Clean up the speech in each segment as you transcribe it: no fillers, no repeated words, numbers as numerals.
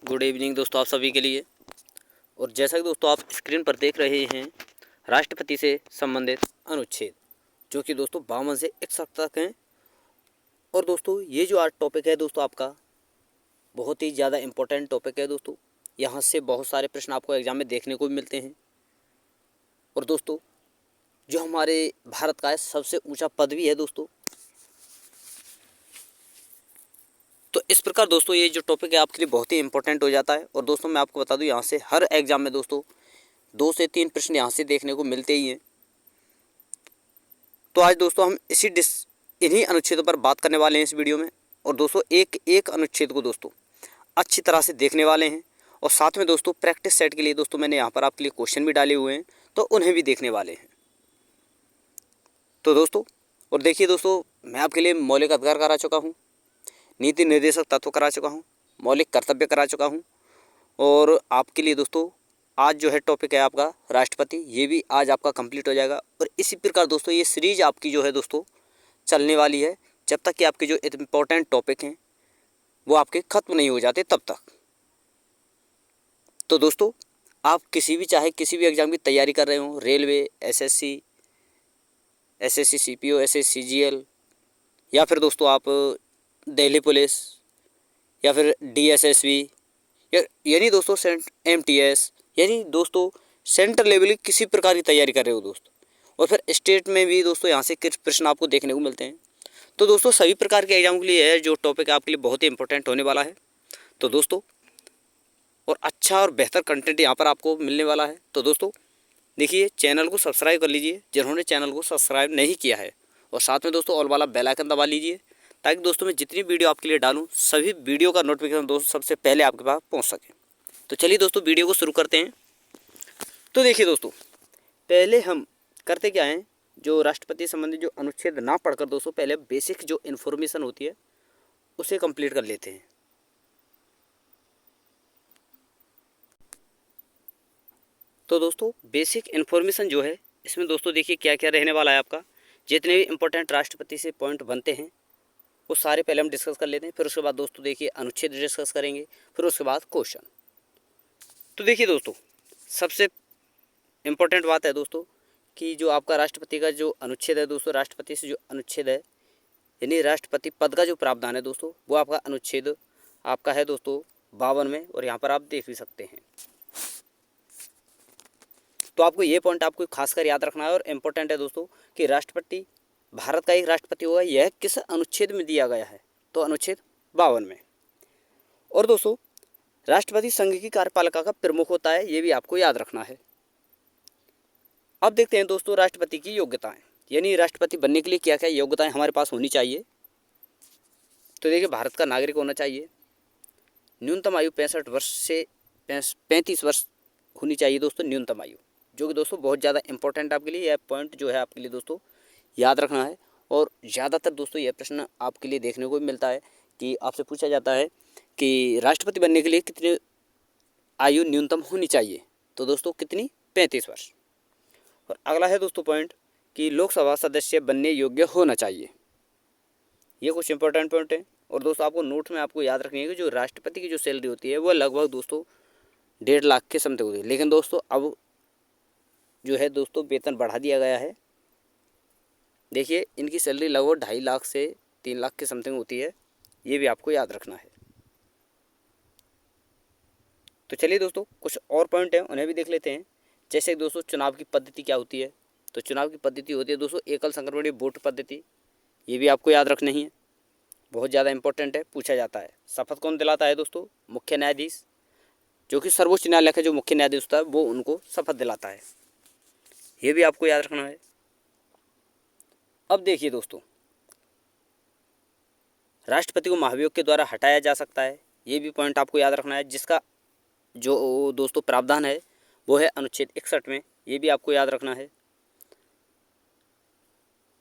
Good evening दोस्तों आप सभी के लिए। और जैसा कि दोस्तों आप स्क्रीन पर देख रहे हैं, राष्ट्रपति से संबंधित अनुच्छेद जो कि दोस्तों 52 से 61 तक हैं। और दोस्तों ये जो आज टॉपिक है दोस्तों आपका बहुत ही ज़्यादा इम्पोर्टेंट टॉपिक है दोस्तों। यहाँ से बहुत सारे प्रश्न आपको एग्जाम में देखने को भी मिलते हैं। और दोस्तों जो हमारे भारत का सबसे ऊँचा पद भी है दोस्तों। तो इस प्रकार दोस्तों ये जो टॉपिक है आपके लिए बहुत ही इंपॉर्टेंट हो जाता है। और दोस्तों मैं आपको बता दूं, यहाँ से हर एग्जाम में दोस्तों 2 से 3 प्रश्न यहाँ से देखने को मिलते ही हैं। तो आज दोस्तों हम इन्हीं अनुच्छेदों पर बात करने वाले हैं इस वीडियो में। और दोस्तों एक एक अनुच्छेद को दोस्तों अच्छी तरह से देखने वाले हैं। और साथ में दोस्तों प्रैक्टिस सेट के लिए दोस्तों मैंने यहाँ पर आपके लिए क्वेश्चन भी डाले हुए हैं, तो उन्हें भी देखने वाले हैं। तो दोस्तों और देखिए दोस्तों, मैं आपके लिए मौलिक अधिकार करा चुका हूँ, नीति निर्देशक तत्व करा चुका हूँ, मौलिक कर्तव्य करा चुका हूँ। और आपके लिए दोस्तों आज जो है टॉपिक है आपका राष्ट्रपति, ये भी आज आपका कंप्लीट हो जाएगा। और इसी प्रकार दोस्तों ये सीरीज आपकी जो है दोस्तों चलने वाली है जब तक कि आपके जो इम्पोर्टेंट टॉपिक हैं वो आपके ख़त्म नहीं हो जाते तब तक। तो दोस्तों आप किसी भी एग्ज़ाम की तैयारी कर रहे हो, railway, SSC CPO, SSC CGL, या फिर दोस्तों आप दिल्ली पुलिस, या फिर डीएसएसबी, यानी दोस्तों एमटीएस, यानी दोस्तों सेंट्रल लेवल की किसी प्रकार की तैयारी कर रहे हो दोस्तों। और फिर स्टेट में भी दोस्तों यहाँ से कुछ प्रश्न आपको देखने को मिलते हैं। तो दोस्तों सभी प्रकार के एग्जाम के लिए है जो टॉपिक आपके लिए बहुत ही इंपॉर्टेंट होने वाला है। तो दोस्तों और अच्छा और बेहतर कंटेंट यहाँ पर आपको मिलने वाला है। तो दोस्तों देखिए, चैनल को सब्सक्राइब कर लीजिए जिन्होंने चैनल को सब्सक्राइब नहीं किया है, और साथ में दोस्तों ऑल वाला बेल आइकन दबा लीजिए ताकि दोस्तों मैं जितनी वीडियो आपके लिए डालूं सभी वीडियो का नोटिफिकेशन दोस्तों सबसे पहले आपके पास पहुंच सके। तो चलिए दोस्तों वीडियो को शुरू करते हैं। तो देखिए दोस्तों, पहले हम करते क्या हैं, जो राष्ट्रपति संबंधी जो अनुच्छेद ना पढ़कर दोस्तों पहले बेसिक जो इन्फॉर्मेशन होती है उसे कंप्लीट कर लेते हैं। तो दोस्तों बेसिक इन्फॉर्मेशन जो है इसमें दोस्तों देखिए क्या क्या रहने वाला है आपका। जितने भी इम्पोर्टेंट राष्ट्रपति से पॉइंट बनते हैं वो सारे पहले हम डिस्कस कर लेते हैं। फिर उसके बाद दोस्तों देखिए अनुच्छेद डिस्कस करेंगे, फिर उसके बाद क्वेश्चन। तो देखिए दोस्तों सबसे इम्पोर्टेंट बात है दोस्तों कि जो आपका राष्ट्रपति का जो अनुच्छेद है दोस्तों, राष्ट्रपति से जो अनुच्छेद है यानी राष्ट्रपति पद का जो प्रावधान है दोस्तों, वो आपका अनुच्छेद आपका है दोस्तों 52 में। और यहाँ पर आप देख भी सकते हैं। तो आपको ये पॉइंट आपको खासकर याद रखना है और इम्पोर्टेंट है दोस्तों कि राष्ट्रपति भारत का एक राष्ट्रपति होगा, यह किस अनुच्छेद में दिया गया है, तो अनुच्छेद 52 में। और दोस्तों राष्ट्रपति संघ की कार्यपालिका का प्रमुख होता है, ये भी आपको याद रखना है। अब देखते हैं दोस्तों राष्ट्रपति की योग्यताएं, यानी राष्ट्रपति बनने के लिए क्या क्या योग्यताएं हमारे पास होनी चाहिए। तो देखिए, भारत का नागरिक होना चाहिए, न्यूनतम आयु 65 वर्ष से 35 वर्ष होनी चाहिए दोस्तों न्यूनतम आयु, जो कि दोस्तों बहुत ज़्यादा इंपॉर्टेंट आपके लिए यह पॉइंट जो है आपके लिए दोस्तों याद रखना है। और ज़्यादातर दोस्तों यह प्रश्न आपके लिए देखने को मिलता है कि आपसे पूछा जाता है कि राष्ट्रपति बनने के लिए कितनी आयु न्यूनतम होनी चाहिए, तो दोस्तों कितनी, 35 वर्ष। और अगला है दोस्तों पॉइंट कि लोकसभा सदस्य बनने योग्य होना चाहिए। ये कुछ इंपॉर्टेंट पॉइंट है। और दोस्तों आपको नोट में आपको याद रखनी है कि जो राष्ट्रपति की जो सैलरी होती है वो लगभग दोस्तों 1.5 लाख के समथिंग होती है। लेकिन दोस्तों अब जो है दोस्तों वेतन बढ़ा दिया गया है। देखिए इनकी सैलरी लगभग 2.5 लाख से 3 लाख के समथिंग होती है, ये भी आपको याद रखना है। तो चलिए दोस्तों कुछ और पॉइंट हैं उन्हें भी देख लेते हैं। जैसे दोस्तों चुनाव की पद्धति क्या होती है, तो चुनाव की पद्धति होती है दोस्तों एकल संक्रमणीय वोट पद्धति, ये भी आपको याद रखनी है, बहुत ज़्यादा इंपॉर्टेंट है, पूछा जाता है। शपथ कौन दिलाता है दोस्तों, मुख्य न्यायाधीश, जो कि सर्वोच्च न्यायालय का जो मुख्य न्यायाधीश होता है वो उनको शपथ दिलाता है, ये भी आपको याद रखना है। अब देखिए दोस्तों, राष्ट्रपति को महाभियोग के द्वारा हटाया जा सकता है, ये भी पॉइंट आपको याद रखना है, जिसका जो दोस्तों प्रावधान है वो है अनुच्छेद 61 में, ये भी आपको याद रखना है।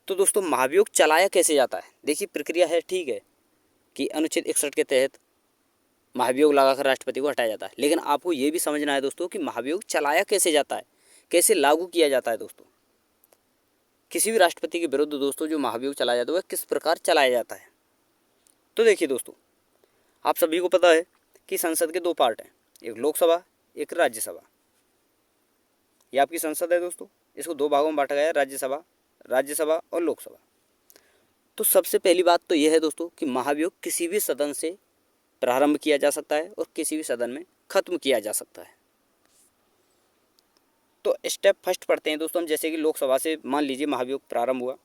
तो दोस्तों महाभियोग चलाया कैसे जाता है, देखिए प्रक्रिया है, ठीक है, कि अनुच्छेद 61 के तहत महाभियोग लगाकर राष्ट्रपति को हटाया जाता है। लेकिन आपको ये भी समझना है दोस्तों कि महाभियोग चलाया कैसे जाता है, कैसे लागू किया जाता है। दोस्तों किसी भी राष्ट्रपति के विरुद्ध दोस्तों जो महाभियोग चलाया जाता है वह किस प्रकार चलाया जाता है। तो देखिए दोस्तों, आप सभी को पता है कि संसद के दो पार्ट हैं, एक लोकसभा एक राज्यसभा। ये आपकी संसद है दोस्तों, इसको दो भागों में बांटा गया है, राज्यसभा और लोकसभा। तो सबसे पहली बात तो यह है दोस्तों कि महाभियोग किसी भी सदन से प्रारंभ किया जा सकता है और किसी भी सदन में खत्म किया जा सकता है। तो स्टेप फर्स्ट पढ़ते हैं दोस्तों हम, जैसे कि लोकसभा से मान लीजिए महाभियोग प्रारंभ हुआ,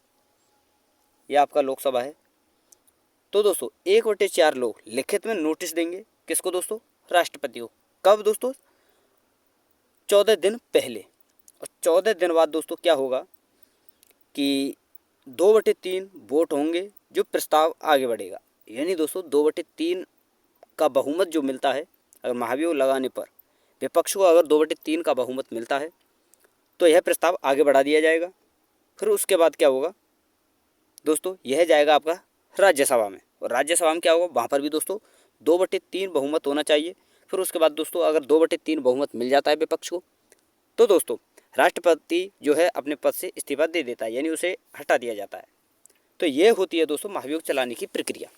यह आपका लोकसभा है। तो दोस्तों 1/4 लोग लिखित में नोटिस देंगे, किसको दोस्तों? राष्ट्रपति को। कब दोस्तों? 14 दिन पहले। और 14 दिन बाद दोस्तों क्या होगा कि 2/3 वोट होंगे, जो प्रस्ताव आगे बढ़ेगा। यानी दोस्तों 2/3 का बहुमत जो मिलता है, अगर महाभियोग लगाने पर विपक्ष को अगर 2/3 का बहुमत मिलता है तो यह प्रस्ताव आगे बढ़ा दिया जाएगा। फिर उसके बाद क्या होगा दोस्तों? यह जाएगा आपका राज्यसभा में, और राज्यसभा में क्या होगा? वहाँ पर भी दोस्तों 2/3 बहुमत होना चाहिए। फिर उसके बाद दोस्तों अगर 2/3 बहुमत मिल जाता है विपक्ष को, तो दोस्तों राष्ट्रपति जो है अपने पद से इस्तीफा दे देता है, यानी उसे हटा दिया जाता है। तो ये होती है दोस्तों महाभियोग चलाने की प्रक्रिया,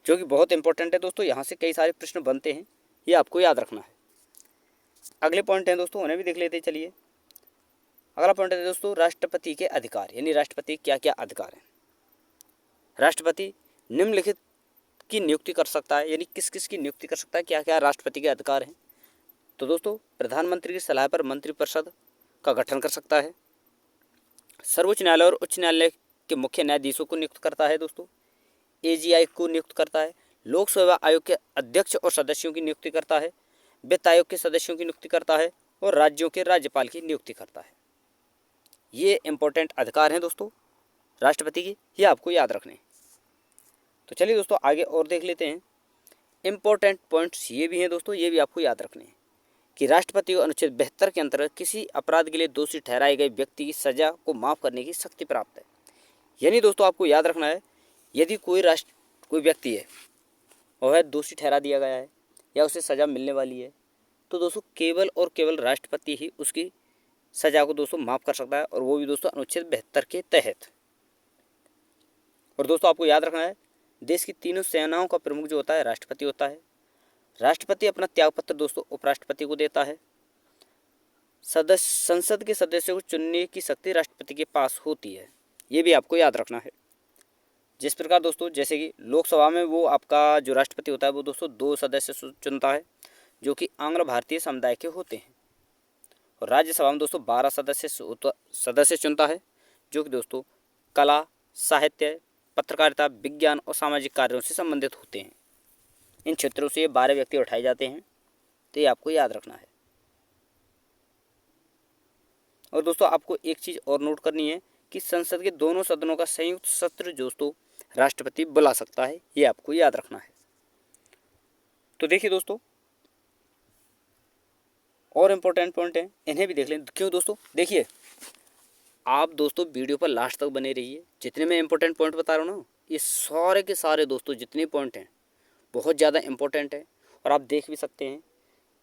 जो कि बहुत इंपॉर्टेंट है दोस्तों। यहाँ से कई सारे प्रश्न बनते हैं, ये आपको याद रखना है। अगले पॉइंट हैं दोस्तों, उन्हें भी देख लेते हैं। चलिए अगला पॉइंट है दोस्तों राष्ट्रपति के अधिकार, यानी राष्ट्रपति क्या क्या अधिकार हैं। राष्ट्रपति निम्नलिखित की नियुक्ति कर सकता है, यानी किस किस की नियुक्ति कर सकता है, क्या क्या राष्ट्रपति के अधिकार हैं। तो दोस्तों प्रधानमंत्री की सलाह पर मंत्रिपरिषद का गठन कर सकता है, सर्वोच्च न्यायालय और उच्च न्यायालय के मुख्य न्यायाधीशों को नियुक्त करता है दोस्तों, AGI को नियुक्त करता है, लोक सेवा आयोग के अध्यक्ष और सदस्यों की नियुक्ति करता है, वित्त आयोग के सदस्यों की नियुक्ति करता है, और राज्यों के राज्यपाल की नियुक्ति करता है। ये इंपॉर्टेंट अधिकार हैं दोस्तों राष्ट्रपति की, ये आपको याद रखने। तो चलिए दोस्तों आगे और देख लेते हैं। इंपॉर्टेंट पॉइंट्स ये भी हैं दोस्तों, ये भी आपको याद रखने हैं कि राष्ट्रपति को अनुच्छेद 72 के अंतर्गत किसी अपराध के लिए दोषी ठहराए गए व्यक्ति की सजा को माफ़ करने की शक्ति प्राप्त है। यानी दोस्तों आपको याद रखना है, यदि कोई व्यक्ति है और वह दोषी ठहरा दिया गया है या उसे सज़ा मिलने वाली है, तो दोस्तों केवल और केवल राष्ट्रपति ही उसकी सज़ा को दोस्तों माफ़ कर सकता है, और वो भी दोस्तों अनुच्छेद 72 के तहत। और दोस्तों आपको याद रखना है, देश की तीनों सेनाओं का प्रमुख जो होता है राष्ट्रपति होता है। राष्ट्रपति अपना त्यागपत्र दोस्तों उपराष्ट्रपति को देता है। संसद के सदस्यों को चुनने की शक्ति राष्ट्रपति के पास होती है, ये भी आपको याद रखना है। जिस प्रकार दोस्तों जैसे कि लोकसभा में वो आपका जो राष्ट्रपति होता है वो दोस्तों 2 सदस्य चुनता है, जो कि आंग्ल भारतीय समुदाय के होते हैं, और राज्यसभा में दोस्तों 12 सदस्य चुनता है, जो कि दोस्तों कला, साहित्य, पत्रकारिता, विज्ञान और सामाजिक कार्यों से संबंधित होते हैं। इन क्षेत्रों से 12 व्यक्ति उठाए जाते हैं, तो ये आपको याद रखना है। और दोस्तों आपको एक चीज़ और नोट करनी है कि संसद के दोनों सदनों का संयुक्त सत्र दोस्तों राष्ट्रपति बुला सकता है, ये आपको याद रखना है। तो देखिए दोस्तों और इम्पोर्टेंट पॉइंट हैं, इन्हें भी देख लें। क्यों दोस्तों? देखिए आप दोस्तों वीडियो पर लास्ट तक बने रहिए। जितने मैं इंपॉर्टेंट पॉइंट बता रहा हूँ ना, ये सारे के सारे दोस्तों जितने पॉइंट हैं बहुत ज़्यादा इंपॉर्टेंट है, और आप देख भी सकते हैं।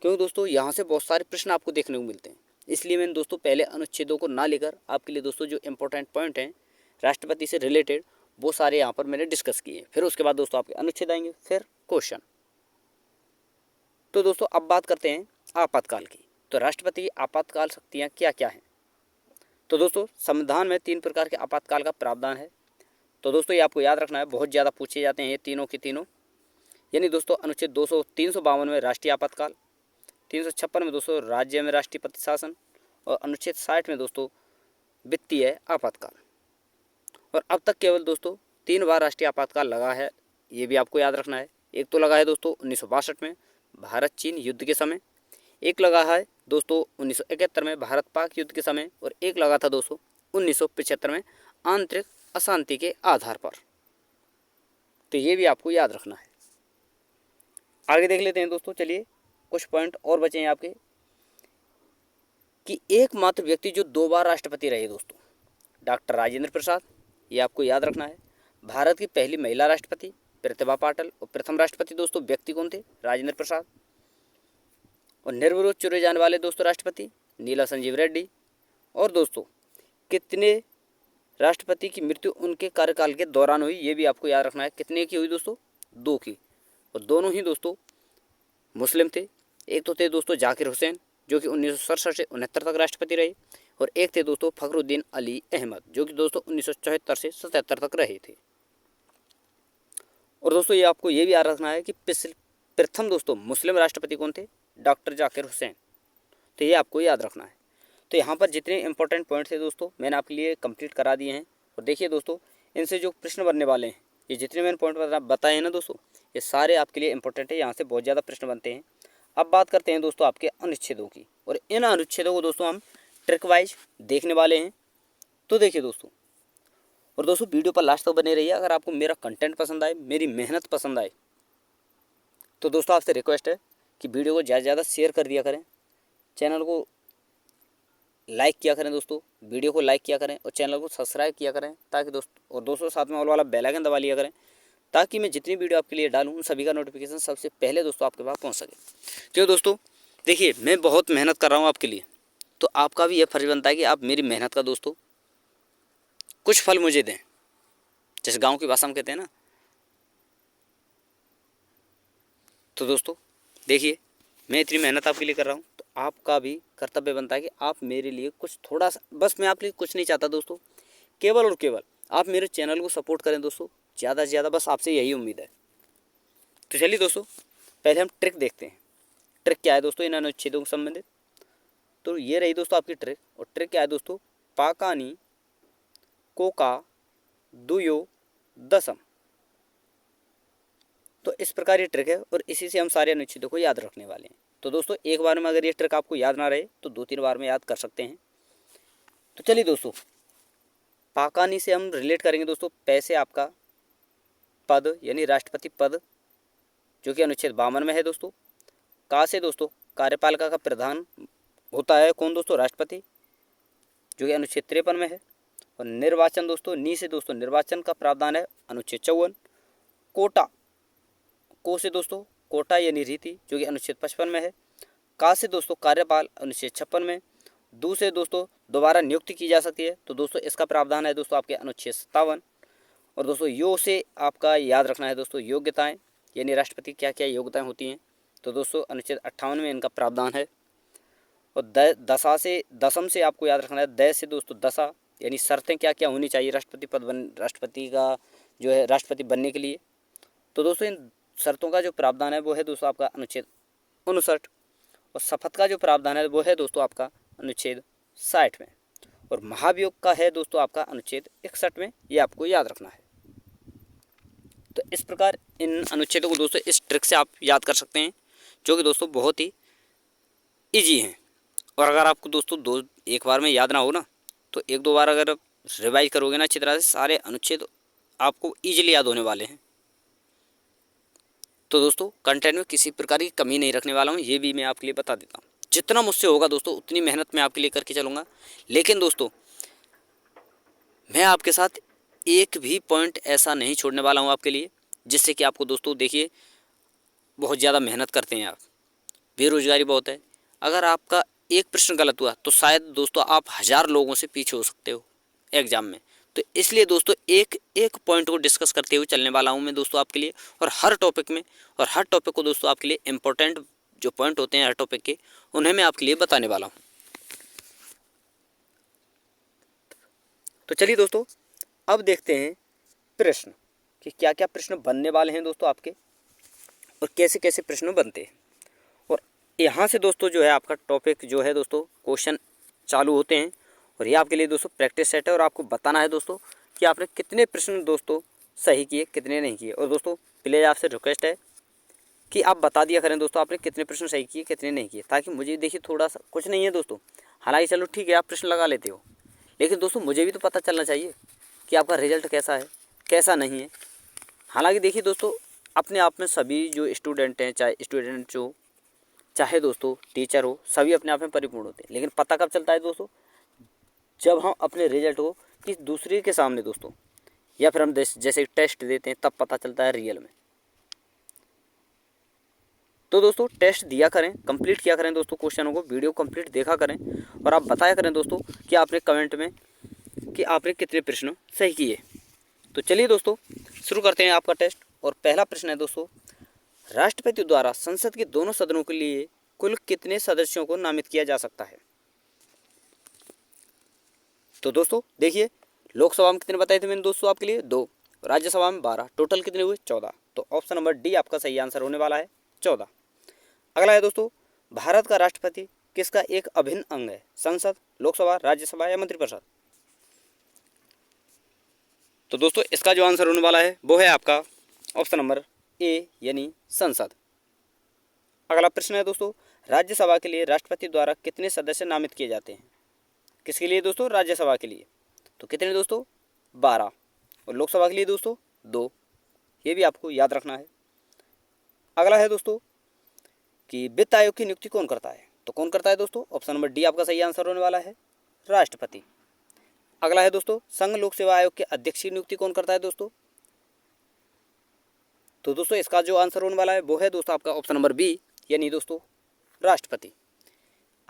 क्यों दोस्तों? यहाँ से बहुत सारे प्रश्न आपको देखने को मिलते हैं, इसलिए मैंने दोस्तों पहले अनुच्छेदों को ना लेकर आपके लिए दोस्तों जो इंपॉर्टेंट पॉइंट हैं राष्ट्रपति से रिलेटेड वो सारे यहाँ पर मैंने डिस्कस किए। फिर उसके बाद दोस्तों आपके अनुच्छेद आएंगे, फिर क्वेश्चन। तो दोस्तों अब बात करते हैं आपातकाल की। तो राष्ट्रपति की आपातकाल शक्तियाँ क्या क्या हैं? तो दोस्तों संविधान में 3 प्रकार के आपातकाल का प्रावधान है। तो दोस्तों ये आपको याद रखना है, बहुत ज़्यादा पूछे जाते हैं ये तीनों के तीनों। यानी दोस्तों अनुच्छेद 352 में राष्ट्रीय आपातकाल, 356 में दोस्तों राज्य में राष्ट्रपति शासन, और अनुच्छेद 60 में दोस्तों वित्तीय आपातकाल। और अब तक केवल दोस्तों 3 बार राष्ट्रीय आपातकाल लगा है, ये भी आपको याद रखना है। एक तो लगा है दोस्तों 1962 में भारत चीन युद्ध के समय, एक लगा है दोस्तों 1971 में भारत पाक युद्ध के समय, और एक लगा था दोस्तों 1975 में आंतरिक अशांति के आधार पर। तो ये भी आपको याद रखना है। आगे देख लेते हैं दोस्तों। चलिए कुछ पॉइंट और बचे हैं आपके, कि एकमात्र व्यक्ति जो 2 बार राष्ट्रपति रहे दोस्तों डॉक्टर राजेंद्र प्रसाद, ये आपको याद रखना है। भारत की पहली महिला राष्ट्रपति प्रतिभा पाटिल, और प्रथम राष्ट्रपति दोस्तों व्यक्ति कौन थे? राजेंद्र प्रसाद। और निर्विरोध चुने जाने वाले दोस्तों राष्ट्रपति नीला संजीव रेड्डी। और दोस्तों कितने राष्ट्रपति की मृत्यु उनके कार्यकाल के दौरान हुई, ये भी आपको याद रखना है। कितने की हुई दोस्तों? 2 की। और दोनों ही दोस्तों मुस्लिम थे। एक तो थे दोस्तों जाकिर हुसैन जो कि 1967 से 69 तक राष्ट्रपति रहे, और एक थे दोस्तों फखरुद्दीन अली अहमद जो कि दोस्तों 1974 से 77 तक रहे थे। और दोस्तों ये आपको ये भी याद रखना है कि प्रथम दोस्तों मुस्लिम राष्ट्रपति कौन थे, डॉक्टर जाकिर हुसैन। तो ये आपको याद रखना है। तो यहाँ पर जितने इंपॉर्टेंट पॉइंट थे दोस्तों मैंने आपके लिए कंप्लीट करा दिए हैं। और देखिए दोस्तों इनसे जो प्रश्न बनने वाले हैं, ये जितने मैंने पॉइंट बताए हैं ना दोस्तों, ये सारे आपके लिए इंपॉर्टेंट है। यहाँ से बहुत ज़्यादा प्रश्न बनते हैं। अब बात करते हैं दोस्तों आपके अनुच्छेदों की, और इन अनुच्छेदों को दोस्तों हम ट्रिक वाइज देखने वाले हैं। तो देखिए दोस्तों, और दोस्तों वीडियो पर लास्ट तक बने रहिए। अगर आपको मेरा कंटेंट पसंद आए, मेरी मेहनत पसंद आए, तो दोस्तों आपसे रिक्वेस्ट है कि वीडियो को ज़्यादा से ज़्यादा शेयर कर दिया करें, चैनल को लाइक किया करें दोस्तों, वीडियो को लाइक किया करें और चैनल को सब्सक्राइब किया करें, ताकि दोस्तों साथ में ऑल वाला बेल आइकन दबा लिया करें, ताकि मैं जितनी वीडियो आपके लिए डालूँ उन सभी का नोटिफिकेशन सबसे पहले दोस्तों आपके पास पहुंच सके। तो दोस्तों देखिए मैं बहुत मेहनत कर रहा हूं आपके लिए, तो आपका भी यह फर्ज बनता है कि आप मेरी मेहनत का दोस्तों कुछ फल मुझे दें, जैसे गाँव की भाषा में कहते हैं ना। तो दोस्तों देखिए मैं इतनी मेहनत आपके लिए कर रहा हूँ, तो आपका भी कर्तव्य बनता है कि आप मेरे लिए कुछ थोड़ा सा, बस मैं आपके लिए कुछ नहीं चाहता दोस्तों, केवल और केवल आप मेरे चैनल को सपोर्ट करें दोस्तों, ज़्यादा से ज़्यादा, बस आपसे यही उम्मीद है। तो चलिए दोस्तों पहले हम ट्रिक देखते हैं। ट्रिक क्या है दोस्तों इन अनुच्छेदों से संबंधित। तो ये रही दोस्तों आपकी ट्रिक, और ट्रिक क्या है दोस्तों, पाकानी कोका दुयो दसम। तो इस प्रकार ये ट्रिक है, और इसी से हम सारे अनुच्छेदों को याद रखने वाले हैं। तो दोस्तों एक बार में अगर ये ट्रिक आपको याद ना रहे तो 2-3 बार में याद कर सकते हैं। तो चलिए दोस्तों पाकानी से हम रिलेट करेंगे दोस्तों, पै से आपका पद यानी राष्ट्रपति पद जो कि अनुच्छेद 52 में है दोस्तों। का से दोस्तों कार्यपालिका का प्रधान होता है कौन दोस्तों, राष्ट्रपति, जो कि अनुच्छेद 53 में है। और निर्वाचन दोस्तों नी से दोस्तों निर्वाचन का प्रावधान है अनुच्छेद 54। कोटा को से दोस्तों कोटा यानी रीति जो कि अनुच्छेद 55 में है। का से दोस्तों कार्यपाल अनुच्छेद 56 में। दू से दोस्तों दोबारा नियुक्ति की जा सकती है, तो दोस्तों इसका प्रावधान है दोस्तों आपके अनुच्छेद 57। और दोस्तों यो से आपका याद रखना है दोस्तों योग्यताएं, यानी राष्ट्रपति क्या क्या योग्यताएं होती हैं, तो दोस्तों अनुच्छेद 58 में इनका प्रावधान है। और दसम से आपको याद रखना है द से दोस्तों दशा, यानी शर्तें क्या क्या होनी चाहिए राष्ट्रपति का जो है राष्ट्रपति बनने के लिए। तो दोस्तों इन शर्तों का जो प्रावधान है वो है दोस्तों आपका अनुच्छेद 59। और शपथ का जो प्रावधान है वो है दोस्तों आपका अनुच्छेद 60 में। और महाभियोग का है दोस्तों आपका अनुच्छेद 61 में, ये आपको याद रखना है। तो इस प्रकार इन अनुच्छेदों को दोस्तों इस ट्रिक से आप याद कर सकते हैं, जो कि दोस्तों बहुत ही ईजी हैं। और अगर आपको दोस्तों एक बार में याद ना हो ना, तो 1-2 बार अगर आप रिवाइज करोगे ना अच्छी तरह से, सारे अनुच्छेद आपको ईजिली याद होने वाले हैं। तो दोस्तों कंटेंट में किसी प्रकार की कमी नहीं रखने वाला हूँ, ये भी मैं आपके लिए बता देता हूँ। जितना मुझसे होगा दोस्तों उतनी मेहनत मैं आपके लिए करके चलूँगा। लेकिन दोस्तों मैं आपके साथ एक भी पॉइंट ऐसा नहीं छोड़ने वाला हूँ आपके लिए जिससे कि आपको दोस्तों देखिए बहुत ज़्यादा मेहनत करते हैं आप, बेरोजगारी बहुत है, अगर आपका एक प्रश्न गलत हुआ तो शायद दोस्तों आप 1000 लोगों से पीछे हो सकते हो एग्जाम में। तो इसलिए दोस्तों एक एक पॉइंट को डिस्कस करते हुए चलने वाला हूं मैं दोस्तों आपके लिए, और हर टॉपिक में, और हर टॉपिक को दोस्तों आपके लिए इंपॉर्टेंट जो पॉइंट होते हैं हर टॉपिक के, उन्हें मैं आपके लिए बताने वाला हूं। तो चलिए दोस्तों अब देखते हैं प्रश्न कि क्या क्या प्रश्न बनने वाले हैं दोस्तों आपके, और कैसे कैसे प्रश्न बनते हैं। और यहाँ से दोस्तों जो है आपका टॉपिक जो है दोस्तों क्वेश्चन चालू होते हैं, और ये आपके लिए दोस्तों प्रैक्टिस सेट है, और आपको बताना है दोस्तों कि आपने कितने प्रश्न दोस्तों सही किए कितने नहीं किए। और दोस्तों प्लीज़ आपसे रिक्वेस्ट है कि आप बता दिया करें दोस्तों आपने कितने प्रश्न सही किए कितने नहीं किए, ताकि मुझे देखिए थोड़ा सा कुछ नहीं है दोस्तों, हालांकि चलो ठीक है आप प्रश्न लगा लेते हो, लेकिन दोस्तों मुझे भी तो पता चलना चाहिए कि आपका रिजल्ट कैसा है कैसा नहीं है। हालांकि देखिए दोस्तों अपने आप में सभी जो स्टूडेंट हैं, चाहे स्टूडेंट जो चाहे दोस्तों टीचर हो, सभी अपने आप में परिपूर्ण होते हैं, लेकिन पता कब चलता है दोस्तों, जब हम अपने रिजल्ट को किसी दूसरे के सामने दोस्तों, या फिर हम जैसे टेस्ट देते हैं तब पता चलता है रियल में। तो दोस्तों टेस्ट दिया करें, कंप्लीट किया करें दोस्तों क्वेश्चनों को, वीडियो कंप्लीट देखा करें, और आप बताया करें दोस्तों कि आपने कमेंट में कि आपने कितने प्रश्न सही किए। तो चलिए दोस्तों शुरू करते हैं आपका टेस्ट। और पहला प्रश्न है दोस्तों राष्ट्रपति द्वारा संसद के दोनों सदनों के लिए कुल कितने सदस्यों को नामित किया जा सकता है? तो दोस्तों देखिए, लोकसभा में कितने बताए थे मैंने दोस्तों आपके लिए? 2। राज्यसभा में 12। टोटल कितने हुए? 14। तो ऑप्शन नंबर डी आपका सही आंसर होने वाला है, 14। अगला है दोस्तों, भारत का राष्ट्रपति किसका एक अभिन्न अंग है? संसद, लोकसभा, राज्यसभा या मंत्रिपरिषद? तो दोस्तों इसका जो आंसर होने वाला है वो है आपका ऑप्शन नंबर ए यानी संसद। अगला प्रश्न है दोस्तों, राज्यसभा के लिए राष्ट्रपति द्वारा कितने सदस्य नामित किए जाते हैं? किसके लिए दोस्तों? राज्यसभा के लिए। तो कितने दोस्तों? 12। और लोकसभा के लिए दोस्तों 2। ये भी आपको याद रखना है। अगला है दोस्तों कि वित्त आयोग की नियुक्ति कौन करता है? तो कौन करता है दोस्तों? ऑप्शन नंबर डी आपका सही आंसर होने वाला है, राष्ट्रपति। अगला है दोस्तों, संघ लोक सेवा आयोग के अध्यक्ष की नियुक्ति कौन करता है दोस्तों? तो दोस्तों इसका जो आंसर होने वाला है वो है दोस्तों आपका ऑप्शन नंबर बी यानी दोस्तों राष्ट्रपति।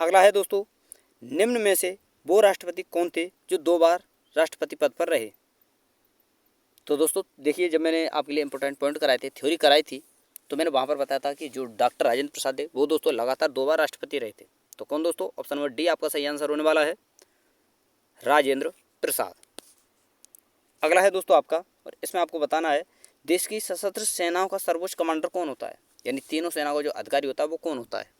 अगला है दोस्तों, निम्न में से वो राष्ट्रपति कौन थे जो 2 बार राष्ट्रपति पद पर रहे? तो दोस्तों देखिए, जब मैंने आपके लिए इंपॉर्टेंट पॉइंट कराए थे, थ्योरी कराई थी, तो मैंने वहाँ पर बताया था कि जो डॉक्टर राजेंद्र प्रसाद है वो दोस्तों लगातार 2 बार राष्ट्रपति रहे थे। तो कौन दोस्तों? ऑप्शन नंबर डी आपका सही आंसर होने वाला है, राजेंद्र प्रसाद। अगला है दोस्तों आपका, और इसमें आपको बताना है देश की सशस्त्र सेनाओं का सर्वोच्च कमांडर कौन होता है? यानी तीनों सेनाओं का जो अधिकारी होता है वो कौन होता है?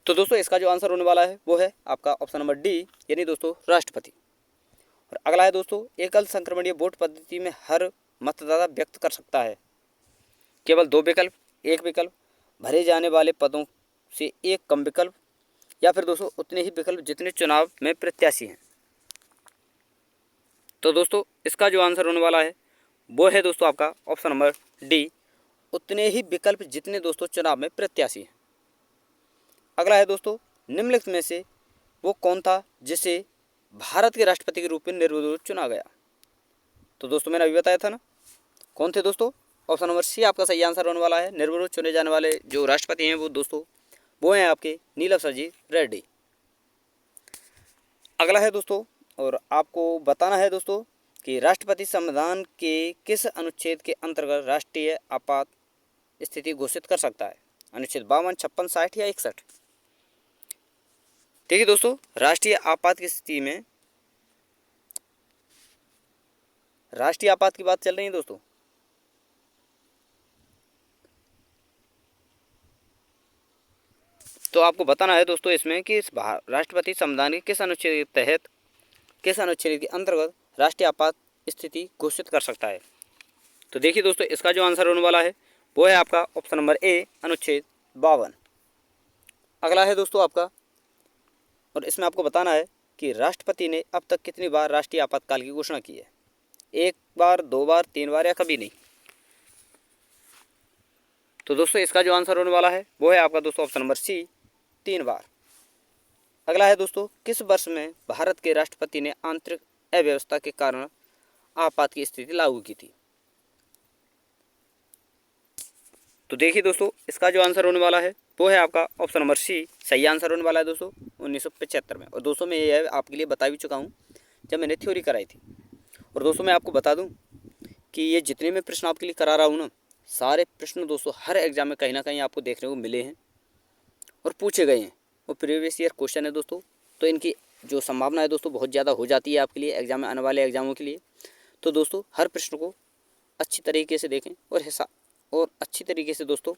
तो दोस्तों इसका जो आंसर होने वाला है वो है आपका ऑप्शन नंबर डी यानी दोस्तों राष्ट्रपति। और अगला है दोस्तों, एकल संक्रमणीय वोट पद्धति में हर मतदाता व्यक्त कर सकता है केवल 2 विकल्प, 1 विकल्प, भरे जाने वाले पदों से एक कम विकल्प, या फिर दोस्तों उतने ही विकल्प जितने चुनाव में प्रत्याशी हैं। तो दोस्तों इसका जो आंसर होने वाला है वो है दोस्तों आपका ऑप्शन नंबर डी, उतने ही विकल्प जितने दोस्तों चुनाव में प्रत्याशी हैं। अगला है दोस्तों, निम्नलिखित में से वो कौन था जिसे भारत के राष्ट्रपति के रूप में निर्विरोध चुना गया? तो दोस्तों मैंने अभी बताया था ना, कौन थे दोस्तों? ऑप्शन नंबर सी आपका सही आंसर होने वाला है। निर्विरोध चुने जाने वाले जो राष्ट्रपति हैं वो दोस्तों वो हैं आपके नीलम संजीव रेड्डी। अगला है दोस्तों, और आपको बताना है दोस्तों कि राष्ट्रपति संविधान के किस अनुच्छेद के अंतर्गत राष्ट्रीय आपात स्थिति घोषित कर सकता है? अनुच्छेद 52, 56, 60 या 61? देखिए दोस्तों, राष्ट्रीय आपात की स्थिति में राष्ट्रीय आपात की बात चल रही है दोस्तों। तो आपको बताना है दोस्तों इसमें कि इस राष्ट्रपति संविधान के किस अनुच्छेद के तहत, किस अनुच्छेद के अंतर्गत राष्ट्रीय आपात स्थिति घोषित कर सकता है? तो देखिए दोस्तों इसका जो आंसर होने वाला है वो है आपका ऑप्शन नंबर ए अनुच्छेद 52। अगला है दोस्तों आपका, और इसमें आपको बताना है कि राष्ट्रपति ने अब तक कितनी बार राष्ट्रीय आपातकाल की घोषणा की है? 1 बार, 2 बार, 3 बार या कभी नहीं? तो दोस्तों इसका जो आंसर होने वाला है वो है आपका दोस्तों ऑप्शन नंबर सी, 3 बार। अगला है दोस्तों, किस वर्ष में भारत के राष्ट्रपति ने आंतरिक अव्यवस्था के कारण आपात की स्थिति लागू की थी? तो देखिए दोस्तों इसका जो आंसर होने वाला है वो है आपका ऑप्शन नंबर सी, सही आंसर होने वाला है दोस्तों 1975 में। और दोस्तों मैं ये आपके लिए बता भी चुका हूँ जब मैंने थ्योरी कराई थी। और दोस्तों मैं आपको बता दूं कि ये जितने मैं प्रश्न आपके लिए करा रहा हूँ ना, सारे प्रश्न दोस्तों हर एग्जाम में कहीं ना कहीं आपको देखने को मिले हैं और पूछे गए हैं। वो प्रीवियस ईयर क्वेश्चन है दोस्तों, तो इनकी जो संभावना है दोस्तों बहुत ज़्यादा हो जाती है आपके लिए एग्जाम में, आने वाले एग्जामों के लिए। तो दोस्तों हर प्रश्न को अच्छी तरीके से देखें और अच्छी तरीके से दोस्तों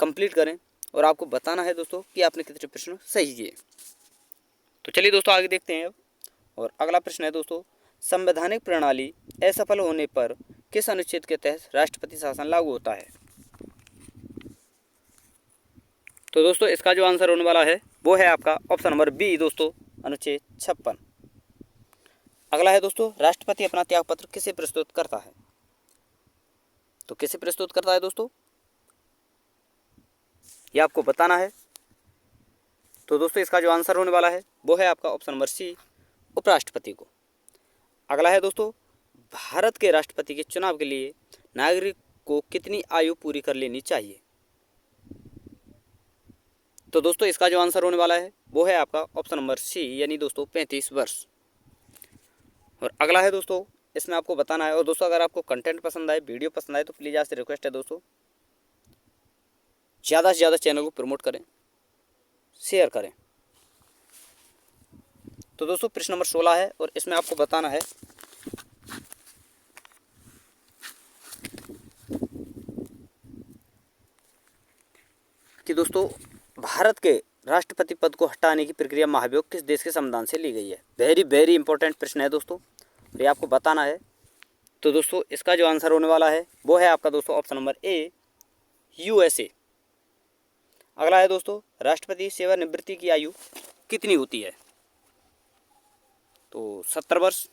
कंप्लीट करें, और आपको बताना है दोस्तों कि आपने कितने प्रश्न सही किए। तो चलिए दोस्तों आगे देखते हैं अब। और अगला प्रश्न है दोस्तों, संवैधानिक प्रणाली असफल होने पर किस अनुच्छेद के तहत राष्ट्रपति शासन लागू होता है? तो दोस्तों इसका जो आंसर होने वाला है वो है आपका ऑप्शन नंबर बी दोस्तों, अनुच्छेद 56। अगला है दोस्तों, राष्ट्रपति अपना त्यागपत्र किसे प्रस्तुत करता है? तो किसे प्रस्तुत करता है दोस्तों, ये आपको बताना है। तो दोस्तों इसका जो आंसर होने वाला है वो है आपका ऑप्शन नंबर सी, उपराष्ट्रपति को। अगला है दोस्तों, भारत के राष्ट्रपति के चुनाव के लिए नागरिक को कितनी आयु पूरी कर लेनी चाहिए? तो दोस्तों इसका जो आंसर होने वाला है वो है आपका ऑप्शन नंबर सी यानी दोस्तों 35 वर्ष। और अगला है दोस्तों, इसमें आपको बताना है। और दोस्तों अगर आपको कंटेंट पसंद आए, वीडियो पसंद आए, तो प्लीज़ आपसे रिक्वेस्ट है दोस्तों, ज़्यादा से ज़्यादा चैनल को प्रमोट करें, शेयर करें। तो दोस्तों प्रश्न नंबर 16 है और इसमें आपको बताना है कि दोस्तों भारत के राष्ट्रपति पद को हटाने की प्रक्रिया महाभियोग किस देश के संविधान से ली गई है। वेरी वेरी इंपॉर्टेंट प्रश्न है दोस्तों, ये आपको बताना है। तो दोस्तों इसका जो आंसर होने वाला है वो है आपका दोस्तों ऑप्शन नंबर ए, USA। अगला है दोस्तों, राष्ट्रपति सेवानिवृत्ति की आयु कितनी होती है। तो 70 वर्ष,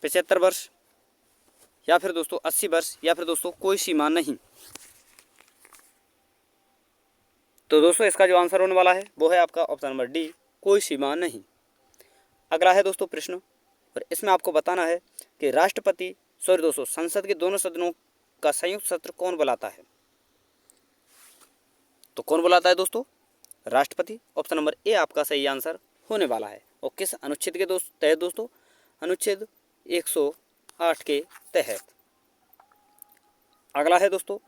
75 वर्ष, या फिर दोस्तों 80 वर्ष, या फिर दोस्तों कोई सीमा नहीं। तो दोस्तों इसका जो आंसर होने वाला है वो है आपका ऑप्शन नंबर डी, कोई सीमा नहीं। अगला है दोस्तों प्रश्न, और इसमें आपको बताना है कि राष्ट्रपति दोस्तों संसद के दोनों सदनों का संयुक्त सत्र कौन बुलाता है। तो कौन बुलाता है दोस्तों, राष्ट्रपति। ऑप्शन नंबर ए आपका सही आंसर होने वाला है। और किस अनुच्छेद के तहत दोस्तों, अनुच्छेद 108 के तहत। अगला है दोस्तों,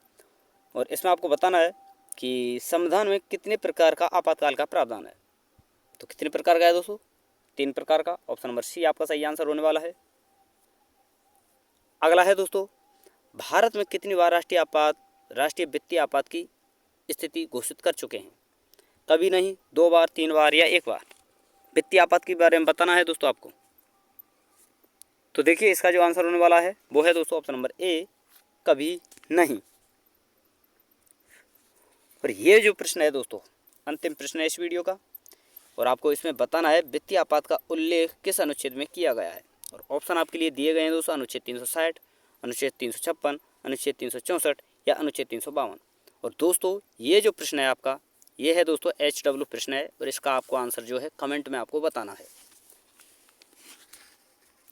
और इसमें आपको बताना है कि संविधान में कितने प्रकार का आपातकाल का प्रावधान है। तो कितने प्रकार का है दोस्तों, 3 प्रकार का। ऑप्शन नंबर सी आपका सही आंसर होने वाला है। अगला है दोस्तों, भारत में कितनी बार राष्ट्रीय वित्तीय आपात की स्थिति घोषित कर चुके हैं। कभी नहीं, 2 बार, 3 बार या 1 बार। वित्तीय आपात के बारे में बताना है दोस्तों आपको। तो देखिए इसका जो आंसर होने वाला है वो है दोस्तों ऑप्शन नंबर ए, कभी नहीं। और ये जो प्रश्न है दोस्तों, अंतिम प्रश्न है इस वीडियो का, और आपको इसमें बताना है वित्तीय आपात का उल्लेख किस अनुच्छेद में किया गया है। और ऑप्शन आपके लिए दिए गए हैं दोस्तों, अनुच्छेद 360, अनुच्छेद 356, अनुच्छेद 364 या अनुच्छेद 352। और दोस्तों ये जो प्रश्न है आपका, ये है दोस्तों HW प्रश्न है, और इसका आपको आंसर जो है कमेंट में आपको बताना है।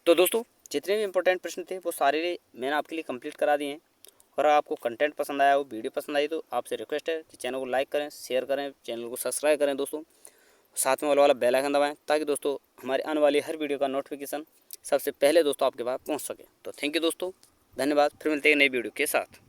तो दोस्तों जितने भी इंपॉर्टेंट प्रश्न थे वो सारे मैंने आपके लिए कंप्लीट करा दिए हैं। और आपको कंटेंट पसंद आया हो, वीडियो पसंद आई, तो आपसे रिक्वेस्ट है कि चैनल को लाइक करें, शेयर करें, चैनल को सब्सक्राइब करें दोस्तों। साथ में वाला बेल आइकन दबाएं ताकि दोस्तों हमारे आने वाली हर वीडियो का नोटिफिकेशन सबसे पहले दोस्तों आपके पास पहुंच सके। तो थैंक यू दोस्तों, धन्यवाद। फिर मिलते हैं नई वीडियो के साथ।